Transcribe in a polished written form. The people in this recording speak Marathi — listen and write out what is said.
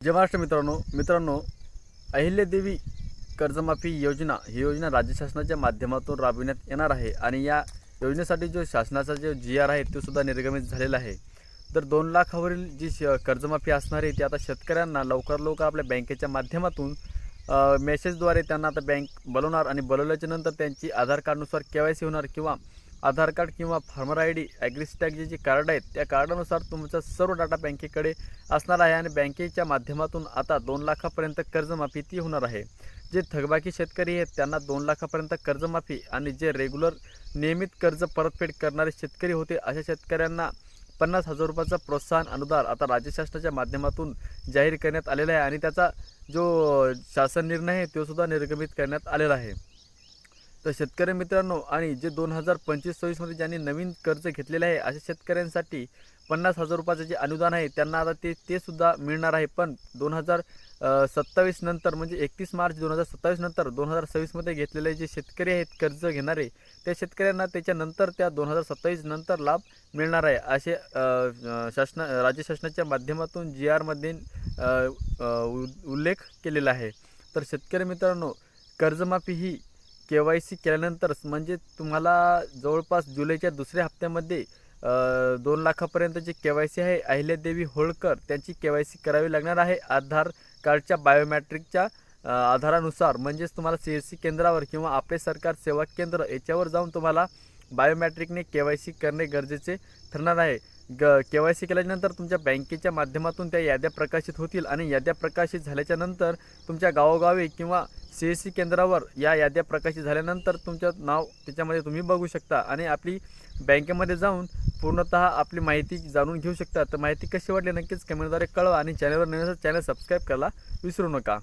जय महाराष्ट्र मित्रांनो अहिल्यादेवी कर्जमाफी योजना ही योजना राज्य शासनाच्या माध्यमातून राबविण्यात येणार आहे आणि या योजनेसाठी जो शासनाचा जो GR आहे तो सुद्धा निर्गमित झालेला आहे। तर 2 लाखावरील जी कर्जमाफी असणार आहे ती आता शेतकऱ्यांना लवकर आपल्या बँकेच्या माध्यमातून मेसेजद्वारे त्यांना आता बँक बोलवणार आणि बोलवल्याच्या नंतर त्यांची आधार कार्डनुसार KYC होणार किंवा आधार कार्ड किंवा फार्मर ID ॲग्रीस्टॅग जे कार्ड आहेत त्या कार्डानुसार तुमचा सर्व डाटा बँकेकडे असणार आहे आणि बँकेच्या माध्यमातून आता 2 लाखापर्यंत कर्जमाफी ती होणार आहे। जे थकबाकी शेतकरी आहेत त्यांना 2 लाखापर्यंत कर्जमाफी आणि जे रेग्युलर नियमित कर्ज परतफेड करणारे शेतकरी होते अशा शेतकऱ्यांना 50,000 रुपयाचा प्रोत्साहन अनुदान आता राज्य शासनाच्या माध्यमातून जाहीर करण्यात आलेला आहे आणि त्याचा जो शासन निर्णय आहे तो सुद्धा निर्गमित करण्यात आलेला आहे। तर शेतकरी मित्रांनो आणि जे 2025-26 मध्ये ज्यांनी नवीन कर्ज घेतलेले आहे अशा शेतकऱ्यांसाठी 50,000 रुपयाचे जे अनुदान आहे त्यांना आता ते सुद्धा मिळणार आहे। पण 2027 नंतर म्हणजे 31 मार्च 2027 नंतर 2026 मध्ये घेतलेले जे शेतकरी आहेत कर्ज घेणारे त्या शेतकऱ्यांना त्याच्यानंतर त्या 2027 नंतर लाभ मिळणार आहे असे राज्य शासनाच्या माध्यमातून GR मध्ये उल्लेख केलेला आहे। तर शेतकरी मित्रांनो कर्जमाफी ही KYC केल्यानंतर म्हणजे तुम्हाला जवळपास जुलैच्या दुसऱ्या हप्त्यामध्ये 2 लाखापर्यंत जे KYC आहे अहिल्यादेवी होळकर त्यांची KYC करावी लागणार आहे आधार कार्डच्या बायोमॅट्रिकच्या आधारानुसार। म्हणजेच तुम्हाला CSC केंद्रावर किंवा आपले सरकार सेवा केंद्र याच्यावर जाऊन तुम्हाला बायोमॅट्रिकने KYC करणे गरजेचे ठरणार आहे। KYC केल्यानंतर तुमच्या बँकेच्या माध्यमातून त्या याद्या प्रकाशित होतील आणि याद्या प्रकाशित झाल्याच्या नंतर तुमच्या गावोगावी किंवा CSC केंद्रावर या याद्या प्रकाशित झाल्यानंतर तुमचं नाव त्याच्यामध्ये तुम्ही बघू शकता आणि आपली बँकेमध्ये जाऊन पूर्णतः आपली माहिती जाणून घेऊ शकता। तर माहिती कशी वाटली नक्कीच कमेंटद्वारे कळवा आणि चॅनलवर नवीन असेल चॅनल सबस्क्राईब करायला विसरू नका।